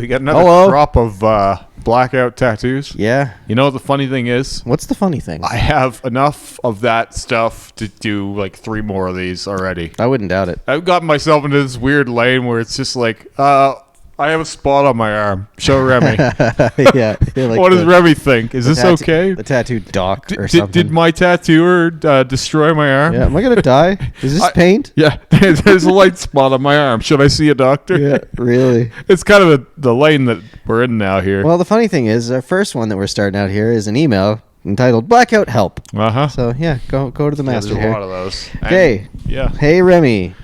We got another drop of Blackout tattoos. Yeah. You know what the funny thing is? What's the funny thing? I have enough of that stuff to do like 3 more of these already. I wouldn't doubt it. I've gotten myself into this weird lane where it's just like, I have a spot on my arm. Show Remy. Yeah. Like what does Remy think? Is this okay? The tattoo doc or something. Did my tattooer destroy my arm? Yeah. Am I going to die? Is this paint? Yeah. There's a light spot on my arm. Should I see a doctor? Yeah, really. It's kind of the lane that we're in now here. Well, the funny thing is, our first one that we're starting out here is an email entitled Blackout Help. Uh-huh. So, yeah, go to the master there's here. a lot of those. Okay. Yeah. Hey, Remy.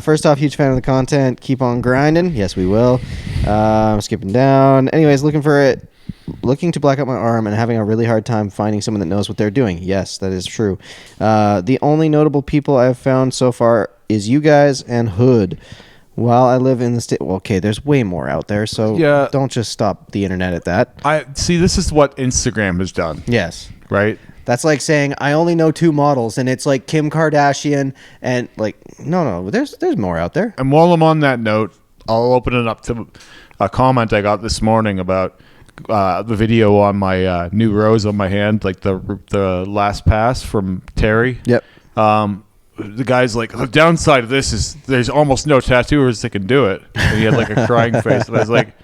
First off, huge fan of the content. Keep on grinding. Yes, we will. I'm skipping down. Anyways, looking to black out my arm and having a really hard time finding someone that knows what they're doing. Yes, that is true. The only notable people I've found so far is you guys and Hood. While I live in the state... Well, okay, there's way more out there, so don't just stop the internet at that. I see, this is what Instagram has done. Yes. Right? That's like saying, I only know 2 models, and it's like Kim Kardashian, and like, no, there's more out there. And while I'm on that note, I'll open it up to a comment I got this morning about the video on my new rose on my hand, like the last pass from Terry. Yep. The guy's like, the downside of this is there's almost no tattooers that can do it. And he had like a crying face. And I was like,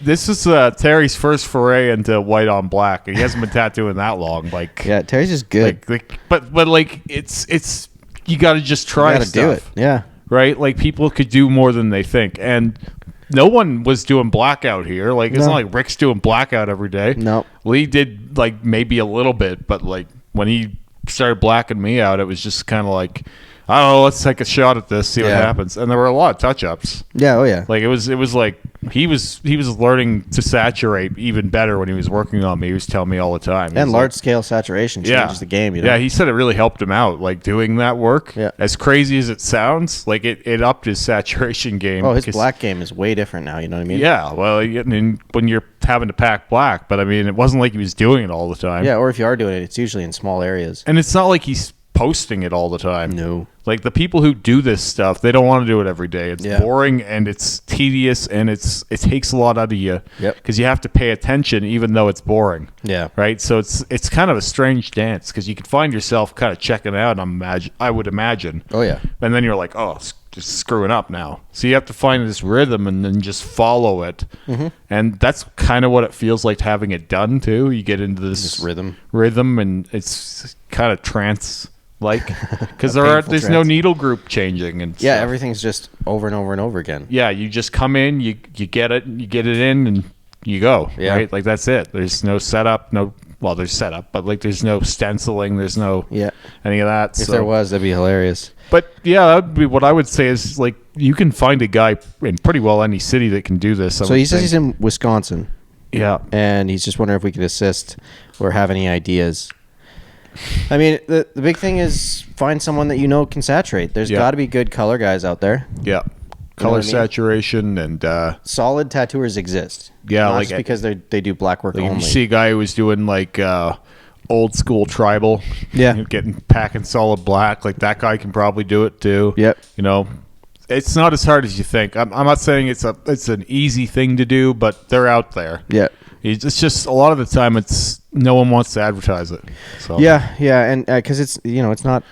this is Terry's first foray into white on black. He hasn't been tattooing that long. Like, yeah, Terry's just good. But like it's you got to just try. You got to do it. Yeah. Right. Like people could do more than they think, and no one was doing Blackout here. Like it's not like Rick's doing Blackout every day. No. Lee did like maybe a little bit, but like when he started blacking me out, it was just kind of like, I don't know, let's take a shot at this, see what happens. And there were a lot of touch-ups. Yeah, oh yeah. Like it was like he was learning to saturate even better when he was working on me. He was telling me all the time. And large-scale saturation changes the game, you know? Yeah, he said it really helped him out, like doing that work. Yeah. As crazy as it sounds, like it upped his saturation game. Oh, his black game is way different now, you know what I mean? Yeah, well, I mean, when you're having to pack black, but I mean, it wasn't like he was doing it all the time. Yeah, or if you are doing it, it's usually in small areas. And it's not like he's posting it all the time. No. Like the people who do this stuff, they don't want to do it every day. It's boring and it's tedious and it takes a lot out of you. Yep. Because you have to pay attention even though it's boring. Yeah. Right? So it's kind of a strange dance because you could find yourself kind of checking out, I would imagine. Oh, yeah. And then you're like, oh, just screwing up now. So you have to find this rhythm and then just follow it. Mm-hmm. And that's kind of what it feels like having it done too. You get into this rhythm and it's kind of trance. Like, because there's no needle group changing and stuff. Everything's just over and over and over again. Yeah, you just come in, you get it in, and you go. Yeah. Right, like that's it. There's no setup, there's setup, but like there's no stenciling, there's no any of that. If there was, that'd be hilarious. But yeah, that would be what I would say is like you can find a guy in pretty well any city that can do this. So he says he's in Wisconsin. Yeah, and he's just wondering if we could assist or have any ideas. I mean, the big thing is find someone that you know can saturate. There's got to be good color guys out there. Yeah. Color saturation and... solid tattooers exist. Yeah. Not just because they do black work only. You see a guy who was doing like old school tribal. Yeah. Packing solid black. Like that guy can probably do it too. Yep. You know, it's not as hard as you think. I'm not saying it's an easy thing to do, but they're out there. Yeah. It's just a lot of the time no one wants to advertise it. So. Yeah, and because it's it's not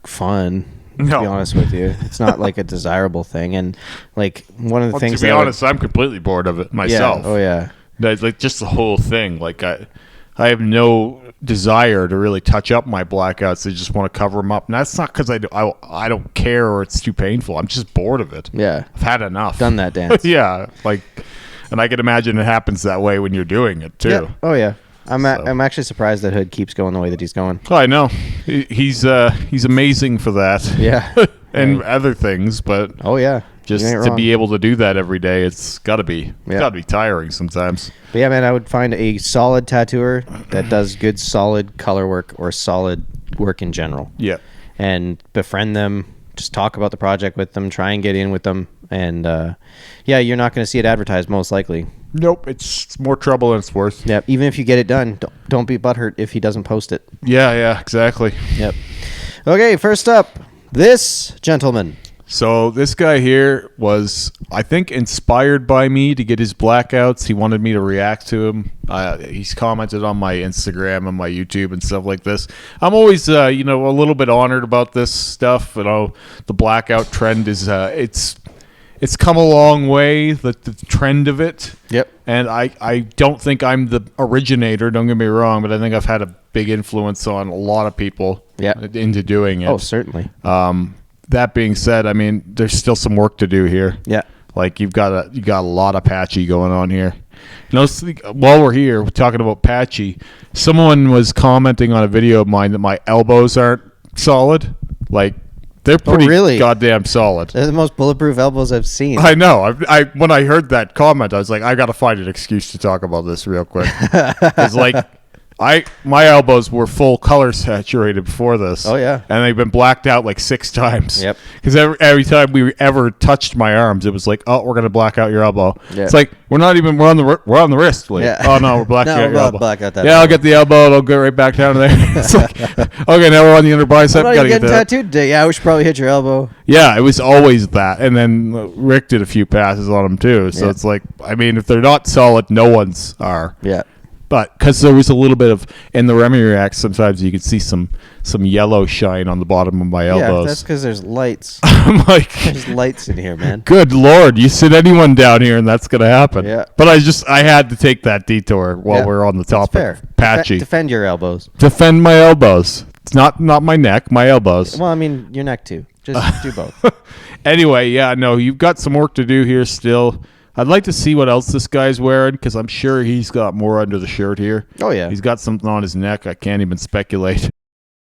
fun. To be honest with you, it's not like a desirable thing. And like one of the things. To be honest, I'm completely bored of it myself. Yeah. Oh yeah. Like just the whole thing. Like I have no desire to really touch up my blackouts. I just want to cover them up. And that's not because I don't care or it's too painful. I'm just bored of it. Yeah. I've had enough. Done that dance. Yeah. Like. And I can imagine it happens that way when you're doing it too. Yeah. Oh yeah, I'm actually surprised that Hood keeps going the way that he's going. Oh, I know. He's amazing for that. Yeah. And other things, but just to be able to do that every day, it's got to be tiring sometimes. But yeah, man, I would find a solid tattooer that does good solid color work or solid work in general. Yeah. And befriend them. Just talk about the project with them, try and get in with them, and you're not going to see it advertised most likely. Nope, it's more trouble than it's worth. Yeah, even if you get it done, don't be butthurt if he doesn't post it. Yeah, exactly. Yep. Okay, first up, this gentleman. So this guy here was, I think, inspired by me to get his blackouts. He wanted me to react to him. He's commented on my Instagram and my YouTube and stuff like this. I'm always, a little bit honored about this stuff. The blackout trend is, it's come a long way, the trend of it. Yep. And I don't think I'm the originator, don't get me wrong, but I think I've had a big influence on a lot of people into doing it. Oh, certainly. That being said, I mean, there's still some work to do here. Yeah. Like you got a lot of patchy going on here. While we're here, we're talking about patchy. Someone was commenting on a video of mine that my elbows aren't solid. Like they're pretty goddamn solid. They're the most bulletproof elbows I've seen. I know. When I heard that comment, I was like, I got to find an excuse to talk about this real quick. It's like my elbows were full color saturated before this. Oh yeah, and they've been blacked out like 6 times. Yep. Because every time we ever touched my arms, it was like, oh, we're gonna black out your elbow. Yeah. It's like we're on the wrist. Like, yeah. Oh no, we're blacking out your elbow. Black out that I'll get the elbow. It'll go right back down there. It's like, okay, now we're on the inner bicep. I'm not getting tattooed today. Yeah, we should probably hit your elbow. Yeah, it was always that. And then Rick did a few passes on them too. So it's like, I mean, if they're not solid, no one's are. Yeah. But because there was a little bit of, in the Remy Reacts, sometimes you could see some yellow shine on the bottom of my elbows. Yeah, that's because there's lights. I'm like, there's lights in here, man. Good Lord, you sit anyone down here and that's going to happen. Yeah. But I had to take that detour while we're on the topic. Fair. Patchy. Defend your elbows. Defend my elbows. It's not my neck, my elbows. Well, I mean, your neck too. Just do both. Anyway, you've got some work to do here still. I'd like to see what else this guy's wearing because I'm sure he's got more under the shirt here. Oh, yeah. He's got something on his neck. I can't even speculate.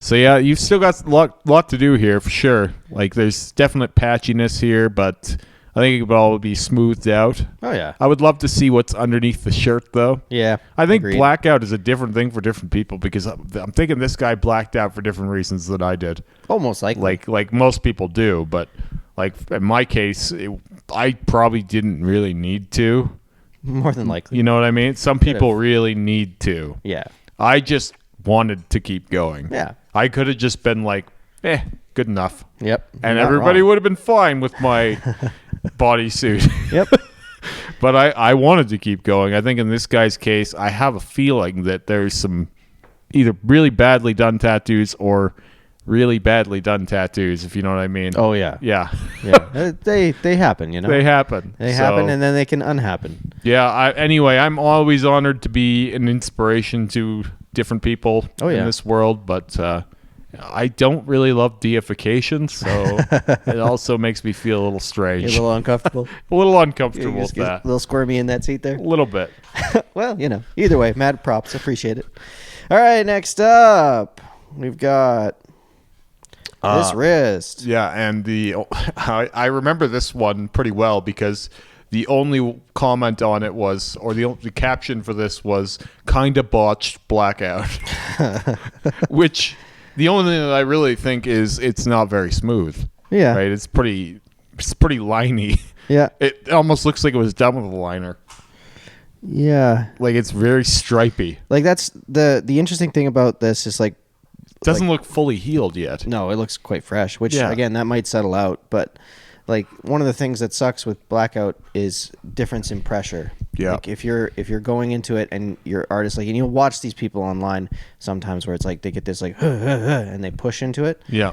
So, yeah, you've still got a lot to do here for sure. Like, there's definite patchiness here, but I think it would all be smoothed out. Oh, yeah. I would love to see what's underneath the shirt, though. Yeah. I think blackout is a different thing for different people because I'm thinking this guy blacked out for different reasons than I did. Almost likely. Like most people do, but like in my case, I probably didn't really need to. More than likely. You know what I mean? Some people really need to. Yeah. I just wanted to keep going. Yeah. I could have just been like, good enough. Yep. And everybody would have been fine with my bodysuit. Yep. But I wanted to keep going. I think in this guy's case, I have a feeling that there's some either really badly done tattoos or really badly done tattoos, if you know what I mean. Oh, yeah. Yeah. Yeah. They happen, you know. They happen. They happen, and then they can unhappen. Yeah. Anyway, I'm always honored to be an inspiration to different people in this world, but I don't really love deification, so it also makes me feel a little strange. You're a little uncomfortable? A little uncomfortable with that. A little squirmy in that seat there? A little bit. Well, either way, mad props. Appreciate it. All right, next up, we've got this wrist. Yeah, and I remember this one pretty well because the only comment on it was, or the caption for this was, kinda botched blackout. Which, the only thing that I really think is it's not very smooth. Yeah. Right? It's pretty liney. Yeah. It almost looks like it was done with a liner. Yeah. Like it's very stripy. Like that's the interesting thing about this is like it doesn't look fully healed yet. No, it looks quite fresh, which again, that might settle out, but like one of the things that sucks with blackout is difference in pressure. Yeah. Like if you're going into it and your artist, like, and you'll watch these people online sometimes where it's like they get this like and they push into it. Yeah.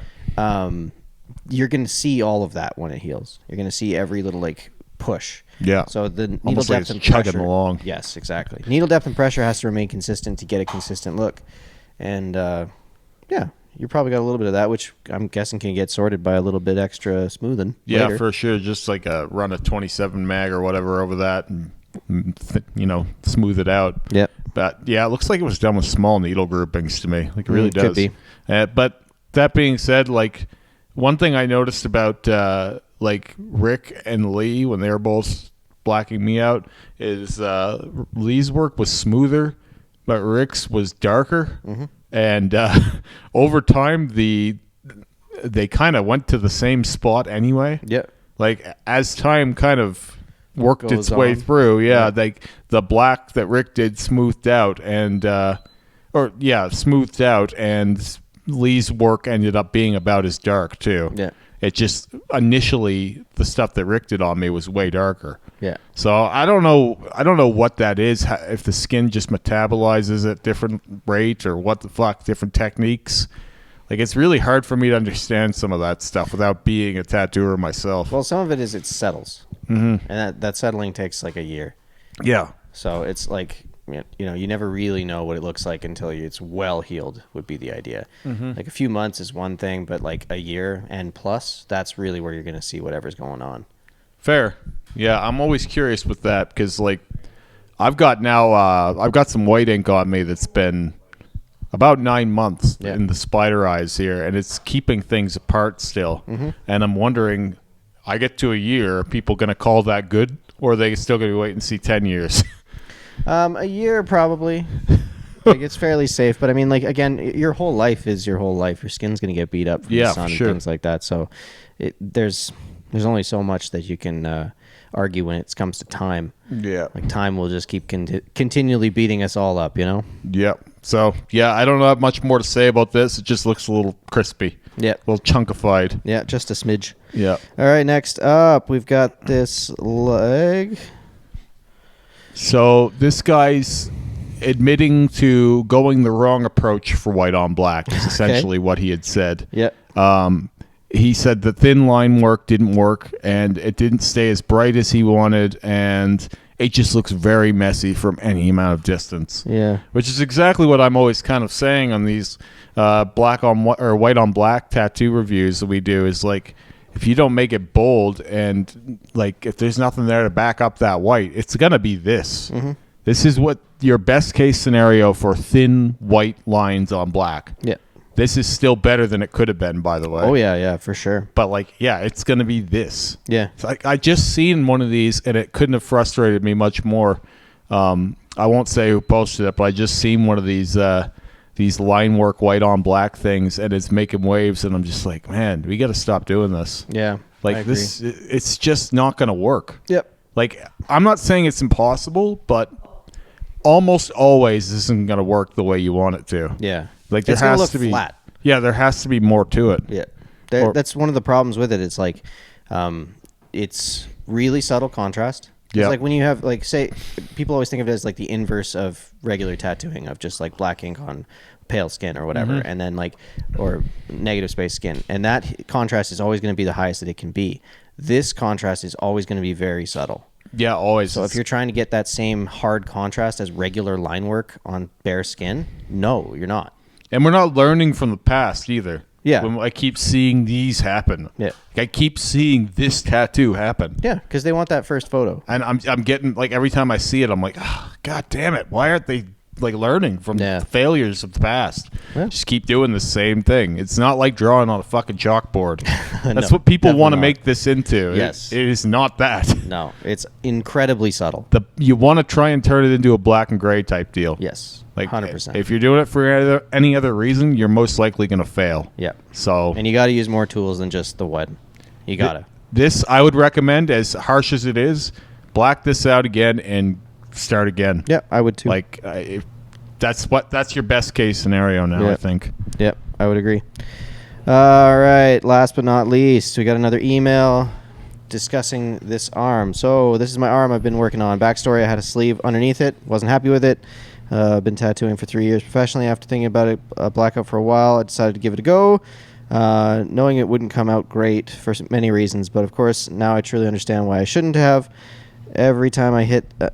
You're gonna see all of that when it heals. You're gonna see every little like push. Yeah. So the needle almost depth like and chugging pressure. Along. Yes, exactly. Needle depth and pressure has to remain consistent to get a consistent look, and you probably got a little bit of that, which I'm guessing can get sorted by a little bit extra smoothing. Yeah, later. for sure. Just like a run of 27 mag or whatever over that, and smooth it out. Yep. But yeah, it looks like it was done with small needle groupings to me. Like it really does. Could be. But that being said, like one thing I noticed about like Rick and Lee when they were both blacking me out is Lee's work was smoother, but Rick's was darker. Mm-hmm. And over time, they kind of went to the same spot anyway. Yeah. Like as time kind of worked its way through, like the black that Rick did smoothed out, and smoothed out, and Lee's work ended up being about as dark too. Yeah. It just initially the stuff that Rick did on me was way darker. Yeah. So I don't know what that is. If the skin just metabolizes at different rate or what the fuck, different techniques. Like, it's really hard for me to understand some of that stuff without being a tattooer myself. Well, some of it is it settles, and that settling takes like a year. Yeah. So it's like, you never really know what it looks like until it's well healed. Would be the idea. Like a few months is one thing, but like a year and plus, that's really where you're going to see whatever's going on. Fair. Yeah, I'm always curious with that because like I've got some white ink on me that's been about 9 months in the spider eyes here, and it's keeping things apart still. And I'm wondering, I get to a year, are people going to call that good, or are they still going to wait and see 10 years? A year probably. Like, it's fairly safe, but I mean, like, again, your whole life is your whole life. Your skin's going to get beat up from the sun and things like that. So there's only so much that you can argue when it comes to time. Yeah. Like, time will just keep continually beating us all up, Yep. So, yeah, I don't have much more to say about this. It just looks a little crispy. Yeah. A little chunkified. Yeah, just a smidge. Yeah. All right, next up, we've got this leg. So, this guy's admitting to going the wrong approach for white on black is essentially what he had said. Yeah. He said the thin line work didn't work, and it didn't stay as bright as he wanted, and it just looks very messy from any amount of distance. Yeah. Which is exactly what I'm always kind of saying on these black on or white on black tattoo reviews that we do is like, if you don't make it bold and like if there's nothing there to back up that white, it's gonna be this. This is what your best case scenario for thin white lines on black. Yeah. This is still better than it could have been, by the way. Oh, yeah, for sure. But, like, yeah, it's going to be this. Yeah. It's like, I just seen one of these, and it couldn't have frustrated me much more. I won't say who posted it, but I just seen one of these line work white on black things, and it's making waves, and I'm just like, man, we got to stop doing this. Yeah, like this, it's just not going to work. Yep. Like, I'm not saying it's impossible, but almost always this isn't going to work the way you want it to. Yeah. Like, there has to be flat. Yeah, there has to be more to it. Yeah. That's one of the problems with it. It's like, it's really subtle contrast. It's like when you have, like, say, people always think of it as like the inverse of regular tattooing, of just like black ink on pale skin or whatever, and then like, or negative space skin. And that contrast is always going to be the highest that it can be. This contrast is always going to be very subtle. Yeah, always. So if you're trying to get that same hard contrast as regular line work on bare skin, no, you're not. And we're not learning from the past either. Yeah. When I keep seeing these happen. Yeah. Like I keep seeing this tattoo happen. Yeah, because they want that first photo. And I'm getting, like, every time I see it, I'm like, oh, God damn it. Why aren't they, like, learning from the failures of the past? Yeah. Just keep doing the same thing. It's not like drawing on a fucking chalkboard. That's what people want to make this into. Yes. It is not that. No, it's incredibly subtle. You want to try and turn it into a black and gray type deal. Yes. Like 100%. If you're doing it for any other reason, you're most likely going to fail. Yeah. So, and you got to use more tools than just the wet. You got to. This I would recommend, as harsh as it is, black this out again and start again. Yeah, I would too. Like that's your best case scenario now, I think. Yep, I would agree. All right, last but not least, we got another email discussing this arm. So this is my arm I've been working on. Backstory, I had a sleeve underneath it. Wasn't happy with it. Been tattooing for 3 years professionally. After thinking about it, Blackout for a while, I decided to give it a go, knowing it wouldn't come out great for many reasons. But of course, now I truly understand why I shouldn't have. Every time I hit it,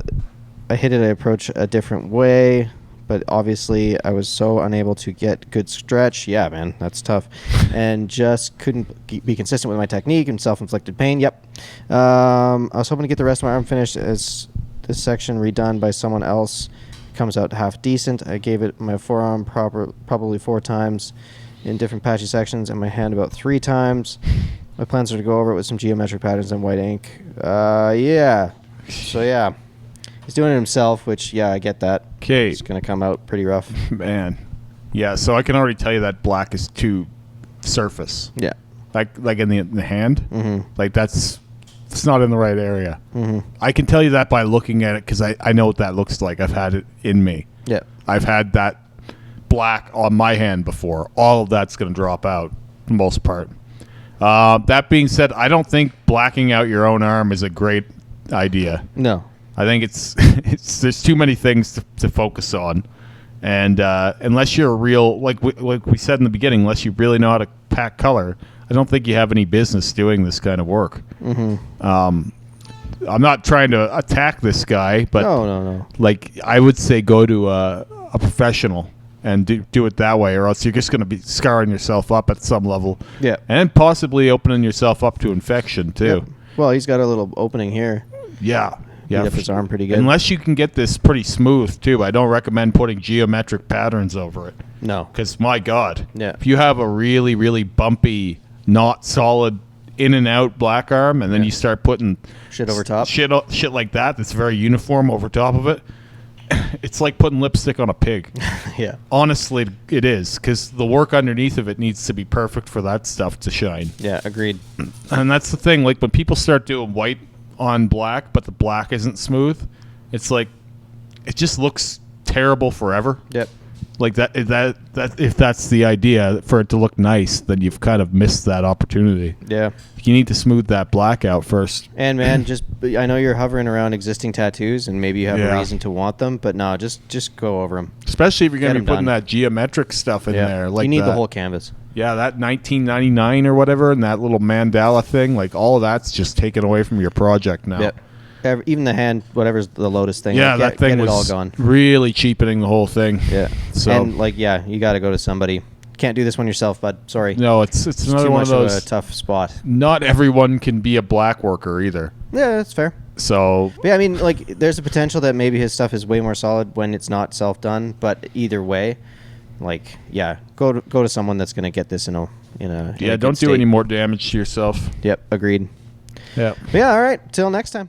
I approach a different way. But obviously, I was so unable to get good stretch. Yeah, man, that's tough. And just couldn't be consistent with my technique and self-inflicted pain. Yep. I was hoping to get the rest of my arm finished as this section redone by someone else. Comes out half decent. I gave it my forearm probably 4 times in different patchy sections, and my hand about 3 times. My plans are to go over it with some geometric patterns and white ink. Yeah. So, yeah. He's doing it himself, which, yeah, I get that. Okay. It's going to come out pretty rough. Man. Yeah, so I can already tell you that black is too surface. Yeah. Like in the hand. Mm-hmm. Like it's not in the right area. Mm-hmm. I can tell you that by looking at it because I know what that looks like. I've had it in me. Yeah. I've had that black on my hand before. All of that's going to drop out for the most part. That being said, I don't think blacking out your own arm is a great idea. No. I think it's there's too many things to focus on, and unless you're a real like we said in the beginning, unless you really know how to pack color, I don't think you have any business doing this kind of work. I'm not trying to attack this guy, but no. Like I would say, go to a professional and do it that way, or else you're just going to be scarring yourself up at some level. Yeah, and possibly opening yourself up to infection too. Yep. Well, he's got a little opening here. Yeah. Beat up his arm pretty good. Unless you can get this pretty smooth too, I don't recommend putting geometric patterns over it. No, because my God, yeah, if you have a really really bumpy, not solid in and out black arm, and then you start putting shit over top, shit like that's very uniform over top of it, it's like putting lipstick on a pig. Yeah, honestly, it is, because the work underneath of it needs to be perfect for that stuff to shine. Yeah, agreed. And that's the thing. Like when people start doing white on black, but the black isn't smooth, it's like it just looks terrible forever. Yep. Like that if that's the idea for it to look nice, then you've kind of missed that opportunity. Yeah. You need to smooth that black out first. And man, I know you're hovering around existing tattoos, and maybe you have a reason to want them, but no, just go over them. Especially if you're going to be putting that geometric stuff in there. Like you need the whole canvas. Yeah, that 1999 or whatever, and that little mandala thing, like all of that's just taken away from your project now. Yep. Even the hand, whatever's the Lotus thing. Yeah, that thing was all gone. Really cheapening the whole thing. Yeah. So, and you got to go to somebody. Can't do this one yourself, bud. Sorry. No, it's another one of those. A tough spot. Not everyone can be a black worker either. Yeah, that's fair. So. But yeah, I mean, like, there's a potential that maybe his stuff is way more solid when it's not self done. But either way, like, yeah, go to someone that's gonna get this in a yeah, don't do any more damage to yourself. Yep, agreed. Yeah. But yeah, all right. Till next time.